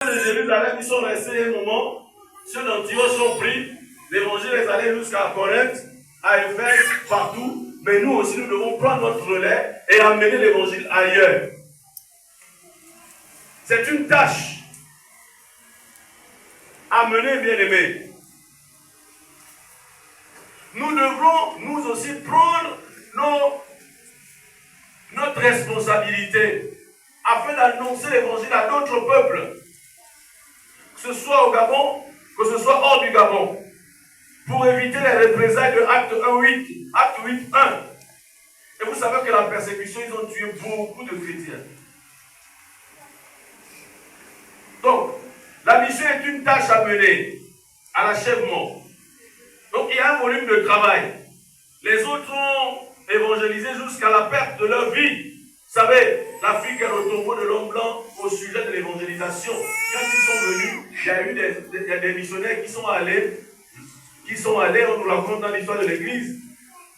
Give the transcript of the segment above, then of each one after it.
De Jérusalem, ils sont restés un moment. Ceux d'Antioche ont pris. L'évangile est allé jusqu'à Corinthe, à Éphèse, partout. Mais nous aussi, nous devons prendre notre relais et amener l'évangile ailleurs. C'est une tâche à mener, bien aimé. Nous devrons, nous aussi, prendre notre responsabilité afin d'annoncer l'évangile à d'autres peuples, que ce soit au Gabon, que ce soit hors du Gabon, pour éviter les représailles de Acte 1.8, Acte 8.1. Et vous savez que la persécution, ils ont tué beaucoup de chrétiens. Donc, la mission est une tâche à mener à l'achèvement. Donc, il y a un volume de travail. Les autres ont évangélisé jusqu'à la perte de leur vie. Vous savez, l'Afrique est le tombeau de l'homme blanc au sujet de l'évangélisation. Quand ils sont venus, il y a eu des missionnaires qui sont allés, on nous raconte dans l'histoire de l'église.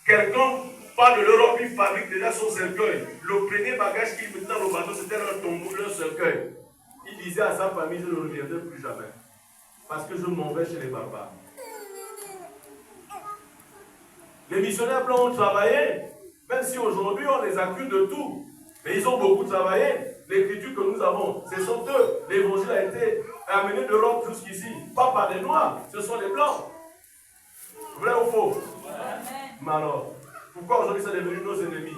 Quelqu'un part de l'Europe, il fabrique déjà son cercueil. Le premier bagage qu'il mettait dans le bateau, c'était leur tombeau, leur cercueil. Il disait à sa famille, je ne reviendrai plus jamais. Parce que je m'en vais chez les barbares. Les missionnaires blancs ont travaillé, même si aujourd'hui on les accuse de tout. Mais ils ont beaucoup travaillé. L'écriture que nous avons, ce sont eux. L'évangile a été amené d'Europe jusqu'ici. Pas par des noirs, ce sont les blancs. Vrai ou faux? Mais alors, pourquoi aujourd'hui c'est devenu nos ennemis?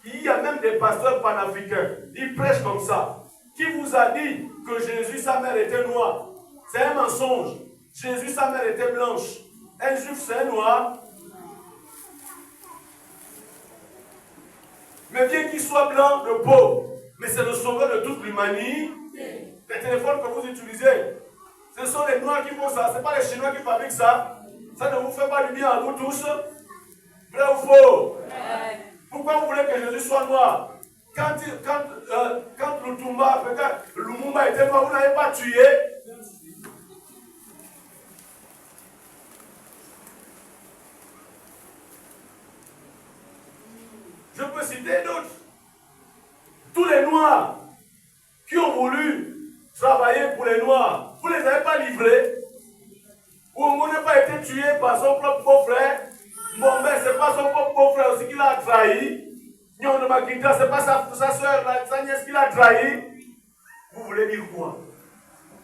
Il y a même des pasteurs panafricains. Ils prêchent comme ça. Qui vous a dit que Jésus, sa mère était noire? C'est un mensonge. Jésus, sa mère était blanche. Un juif, c'est un noir. Mais bien qu'il soit blanc de peau, mais c'est le sauveur de toute l'humanité. Les téléphones que vous utilisez, ce sont les noirs qui font ça. Ce n'est pas les Chinois qui fabriquent ça. Ça ne vous fait pas du bien à vous tous. Vrai ou faux? Pourquoi vous voulez que Jésus soit noir? Quand Lumumba était noir, vous n'avez pas tué. Je peux citer d'autres. Tous les noirs qui ont voulu travailler pour les noirs, vous ne les avez pas livrés. Ouongo n'a pas été tué par son propre beau-frère. Bon, mais ce n'est pas son propre beau-frère aussi qui l'a trahi. Nyon Makita, ce n'est pas sa soeur, sa nièce qui l'a trahi. Vous voulez dire quoi?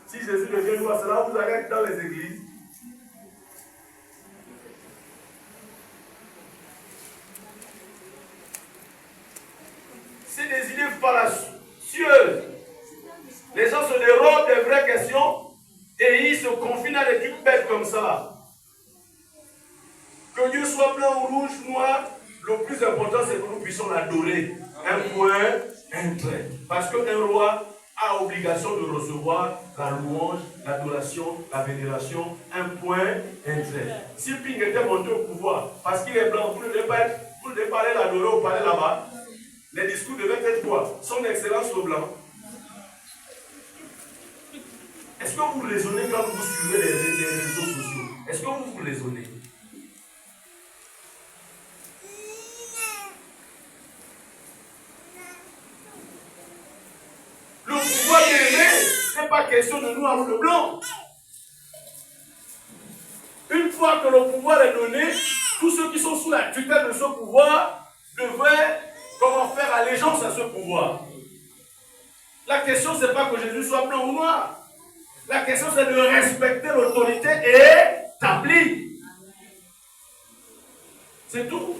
Si Jésus devient noir, c'est là où vous allez être dans les églises. C'est des idées fallacieuses. Les gens se dérobent des vraies questions et ils se confinent à des trucs bêtes comme ça. Que Dieu soit blanc ou rouge, noir, le plus important c'est que nous puissions l'adorer. Un point, un trait. Parce qu'un roi a obligation de recevoir la louange, l'adoration, la vénération. Un point, un trait. Si Ping était monté au pouvoir, parce qu'il est blanc, vous ne devez pas aller l'adorer au palais là-bas. Les discours devaient être quoi? Son Excellence le blanc. Est-ce que vous raisonnez quand vous suivez les réseaux sociaux? Est-ce que vous raisonnez? Le pouvoir élevé, ce n'est pas question de noir ou de blanc. Une fois que le pouvoir est donné, tous ceux qui sont sous la tutelle de ce pouvoir devraient faire allégeance à ce pouvoir. La question, ce n'est pas que Jésus soit blanc ou noir. La question, c'est de respecter l'autorité établie. C'est tout.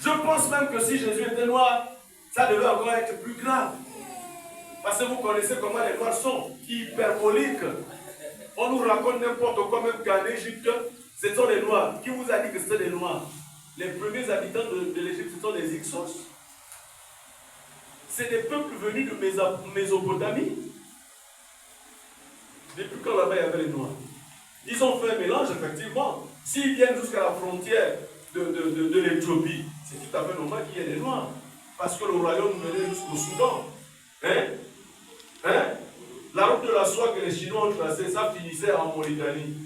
Je pense même que si Jésus était noir, ça devait encore être plus grave. Parce que vous connaissez comment les noirs sont, hyperboliques. On nous raconte n'importe quoi, même qu'en Égypte, ce sont les noirs. Qui vous a dit que c'était les noirs? Les premiers habitants de l'Égypte, ce sont les Hyksos. C'est des peuples venus de Mésopotamie. Depuis quand là-bas il y avait les Noirs? Ils ont fait un mélange, effectivement. S'ils viennent jusqu'à la frontière de l'Éthiopie, c'est tout à fait normal qu'il y ait des Noirs. Parce que le royaume menait jusqu'au Soudan. La route de la soie que les Chinois ont tracée, ça finissait en Mauritanie.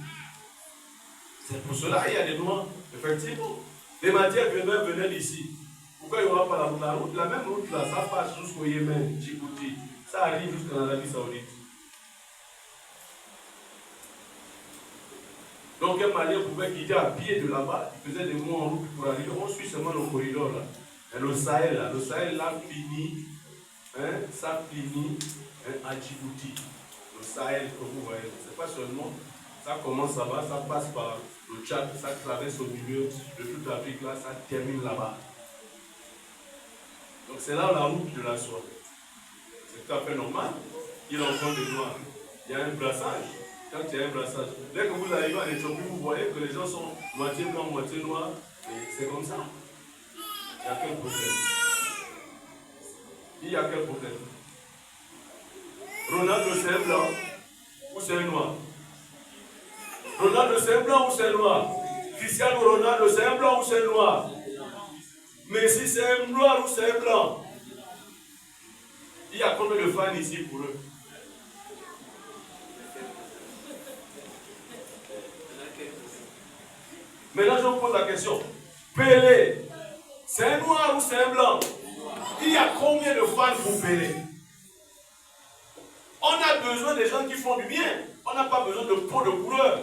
C'est pour cela qu'il y a des Noirs, effectivement. Les matières premières venaient d'ici. Pourquoi il n'y aura pas la route? La même route là, ça passe jusqu'au Yémen, Djibouti. Ça arrive jusqu'en Arabie Saoudite. Donc un Malien pouvait quitter à pied de là-bas, il faisait des mots en route pour arriver. On suit seulement le corridor là. Et le Sahel là finit, hein, ça finit à Djibouti. Le Sahel, comme vous voyez, c'est pas seulement, ça commence là-bas, ça passe par le Tchad, ça traverse au milieu de toute l'Afrique là, ça termine là-bas. Donc c'est là la route de la soie. C'est tout à fait normal. Il rencontre des Noirs. Il y a un brassage. Quand il y a un brassage, dès que vous arrivez en Éthiopie, vous voyez que les gens sont moitié blancs, moitié noirs. Et c'est comme ça. Il y a quel problème? Il y a quel problème? Ronaldo c'est un blanc ou c'est un noir? Ronaldo c'est un blanc ou c'est un noir? Cristiano Ronaldo c'est un blanc ou c'est un noir? Messi c'est un noir ou c'est un blanc? Il y a combien de fans ici pour eux? Maintenant, je vous pose la question. Pelé, c'est un noir ou c'est un blanc? Il y a combien de fans pour Pelé? On a besoin des gens qui font du bien. On n'a pas besoin de peau de couleur.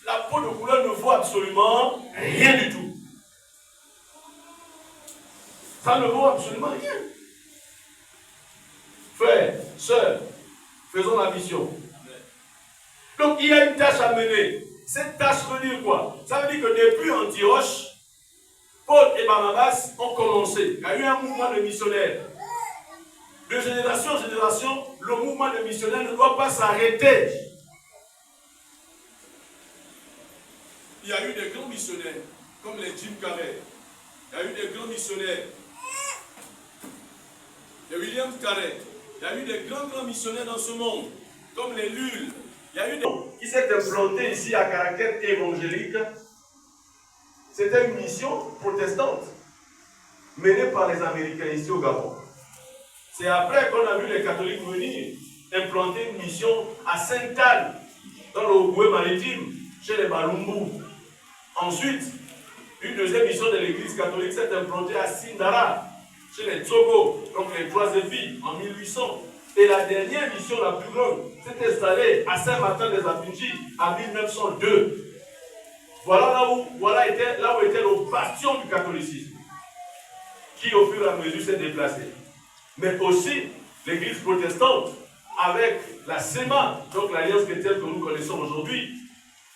La peau de couleur ne vaut absolument rien du tout. Ça ne vaut absolument rien. Frères, sœurs, faisons la mission. Donc, il y a une tâche à mener. Cette tâche veut dire quoi? Ça veut dire que depuis Antioche, Paul et Barnabas ont commencé. Il y a eu un mouvement de missionnaires. De génération en génération, le mouvement de missionnaires ne doit pas s'arrêter. Il y a eu des grands missionnaires, comme les Jim Carrey. Il y a eu des grands missionnaires. Les William Carey. Il y a eu des grands missionnaires dans ce monde, comme les Lulles. Il y a eu des qui s'est implanté ici à caractère évangélique. C'était une mission protestante menée par les Américains ici au Gabon. C'est après qu'on a vu les catholiques venir implanter une mission à Sainte-Anne, dans le Haut-Goué maritime, chez les Balumbu. Ensuite, une deuxième mission de l'église catholique s'est implantée à Sindara, chez les Tsogo, donc les trois filles, en 1800. Et la dernière mission, la plus grande, s'est installée à Saint-Martin-des-Apinji en 1902. Voilà là où était le bastion du catholicisme, qui au fur et à mesure s'est déplacé. Mais aussi l'église protestante, avec la SEMA, donc l'alliance chrétienne que nous connaissons aujourd'hui,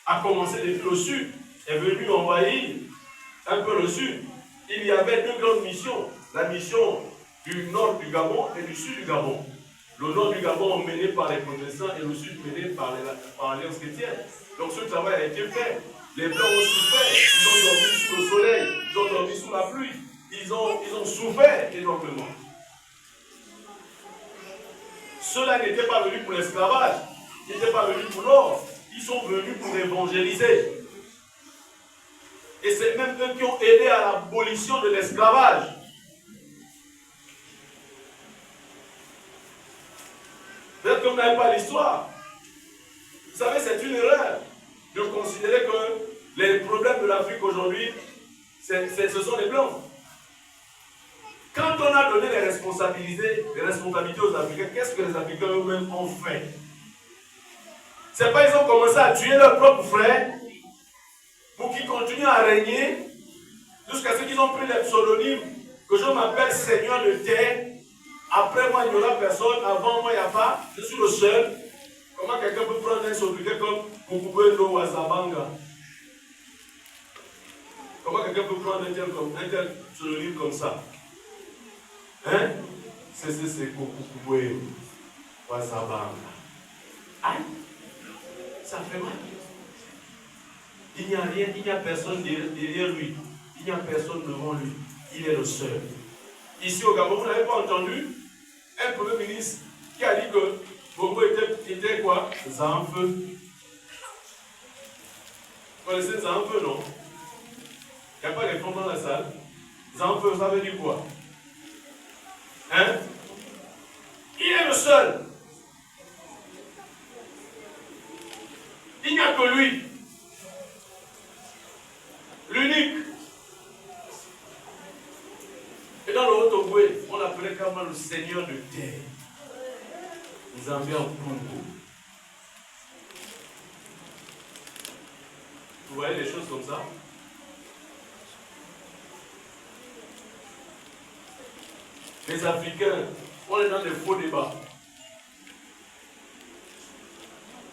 a commencé depuis le sud, est venue envahir un peu le sud. Il y avait deux grandes missions, la mission du nord du Gabon et du sud du Gabon. Le nord du Gabon mené par les protestants et le sud mené par l'alliance chrétienne. Donc ce travail a été fait. Les Blancs ont souffert, ils ont dormi sous le soleil, ils ont dormi sous la pluie, ils ont souffert énormément. Ceux-là n'étaient pas venus pour l'esclavage, ils n'étaient pas venus pour l'or, ils sont venus pour évangéliser. Et c'est même eux qui ont aidé à l'abolition de l'esclavage. Peut-être que vous n'avez pas l'histoire. Vous savez, c'est une erreur de considérer que les problèmes de l'Afrique aujourd'hui, ce sont les Blancs. Quand on a donné les responsabilités aux Africains, qu'est-ce que les Africains eux-mêmes ont fait? C'est pas qu'ils ont commencé à tuer leurs propres frères pour qu'ils continuent à régner jusqu'à ce qu'ils ont pris les pseudonymes que je m'appelle Seigneur de terre. Après moi, il n'y aura personne. Avant moi, il n'y a pas. Je suis le seul. Comment quelqu'un peut prendre un sobriquet comme Kukubendo ou Azabanga? Comment quelqu'un peut prendre un tel pseudonyme comme ça? Hein? C'est Kukubendo ou Azabanga. Aïe! Ça fait mal. Il n'y a rien, il n'y a personne derrière lui. Il n'y a personne devant lui. Il est le seul. Ici au Gabon, vous n'avez pas entendu un premier ministre qui a dit que Bongo était quoi? Zanfeu. Vous connaissez Zanfeu, non? Il n'y a pas de femmes dans la salle. Zanfeu, ça veut dire quoi? Hein? Il est le seul. Il n'y a que lui. L'unique. Et dans le Haut-Ogooué, on l'appelait carrément le Seigneur de terre. Zambie en Congo. Vous voyez les choses comme ça? Les Africains, on est dans des faux débats.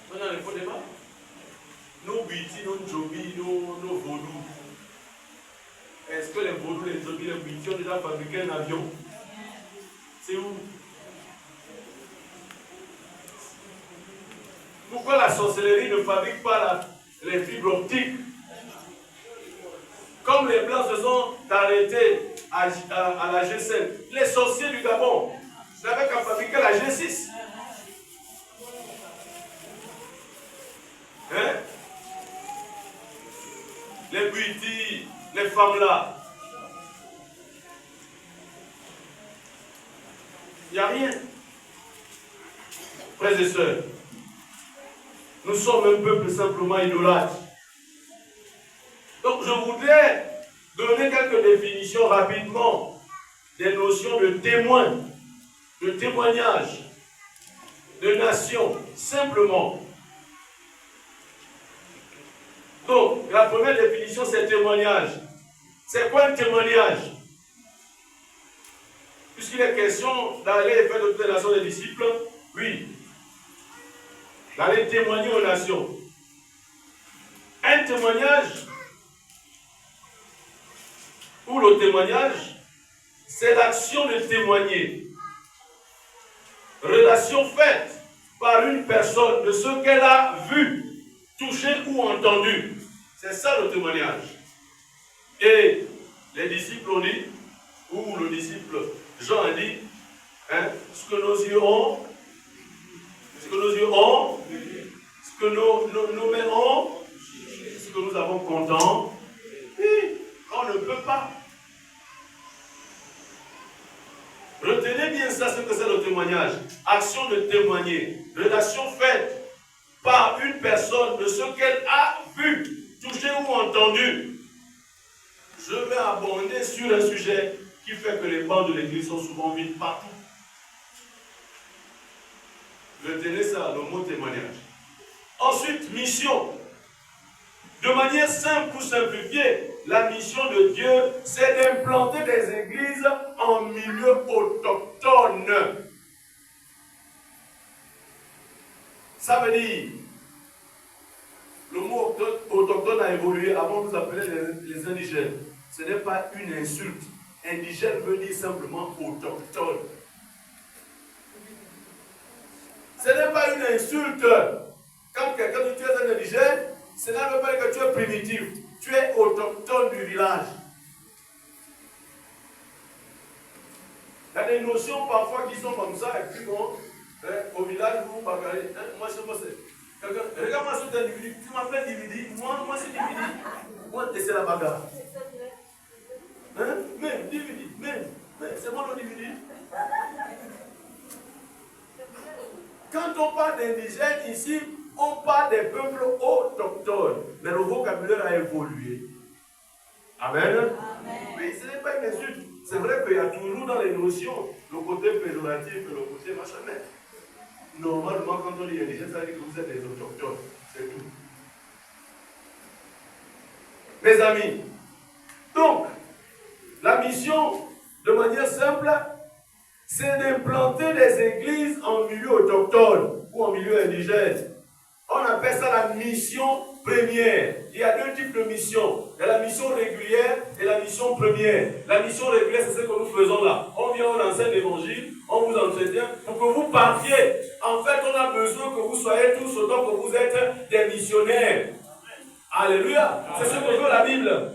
On est dans les faux débats. Nos Biti, nos Djobi, nos Vaudous. Est-ce que les Vaudous, les Djobi, les Biti ont déjà fabriqué un avion? C'est où? Pourquoi la sorcellerie ne fabrique pas les fibres optiques? Comme les Blancs se sont arrêtés à la G7, les sorciers du Gabon n'avaient qu'à fabriquer la G6. Hein? Les Buiti, les femmes là. Il n'y a rien. Frères et sœurs, nous sommes un peuple simplement idolâtre. Donc je voudrais donner quelques définitions rapidement des notions de témoin, de témoignage, de nation, simplement. Donc, la première définition, c'est témoignage. C'est quoi un témoignage? Puisqu'il est question d'aller faire d'autres nations des disciples, oui, d'aller témoigner aux nations. Un témoignage, ou le témoignage, c'est l'action de témoigner. Relation faite par une personne de ce qu'elle a vu, touché ou entendu. C'est ça le témoignage. Et les disciples ont dit, ou le disciple Jean a dit, hein, ce que nos yeux ont, ce que nos mains ont, ce que nous avons content, et on ne peut pas. Retenez bien ça, ce que c'est le témoignage. Action de témoigner. Relation faite par une personne de ce qu'elle a vu, touché ou entendu. Je vais abonder sur un sujet qui fait que les bancs de l'église sont souvent vides partout. Retenez ça, le mot témoignage. Ensuite, mission. De manière simple ou simplifiée, la mission de Dieu, c'est d'implanter des églises en milieu autochtone. Ça veut dire, le mot autochtone a évolué. Avant, on nous appelait les indigènes. Ce n'est pas une insulte. Indigène veut dire simplement autochtone. Ce n'est pas une insulte. Quand quelqu'un dit tu es un indigène, cela ne veut pas dire que tu es primitif. Tu es autochtone du village. Il y a des notions parfois qui sont comme ça, et puis bon, au village, vous bagarrez. Moi, je sais pas, c'est. Regarde-moi cet individu. Tu m'appelles Dividi. Moi c'est Dividi. Moi, c'est la bagarre. Hein? Même, Dividi. Même. C'est moi le Dividi. Quand on parle d'indigènes ici, on parle des peuples autochtones. Mais le vocabulaire a évolué. Amen. Amen. Mais ce n'est pas une insulte. C'est vrai qu'il y a toujours dans les notions le côté péjoratif et le côté machin. Mais normalement, quand on dit indigène, ça veut dire que vous êtes des autochtones. C'est tout. Mes amis, donc, la mission, de manière simple, c'est d'implanter des églises en milieu autochtone ou en milieu indigène. On appelle ça la mission première. Il y a deux types de missions. Il y a la mission régulière et la mission première. La mission régulière, c'est ce que nous faisons là. On vient, on enseigne l'évangile, on vous entretient pour que vous partiez. En fait, on a besoin que vous soyez tous autant que vous êtes des missionnaires. Alléluia. C'est ce que veut la Bible.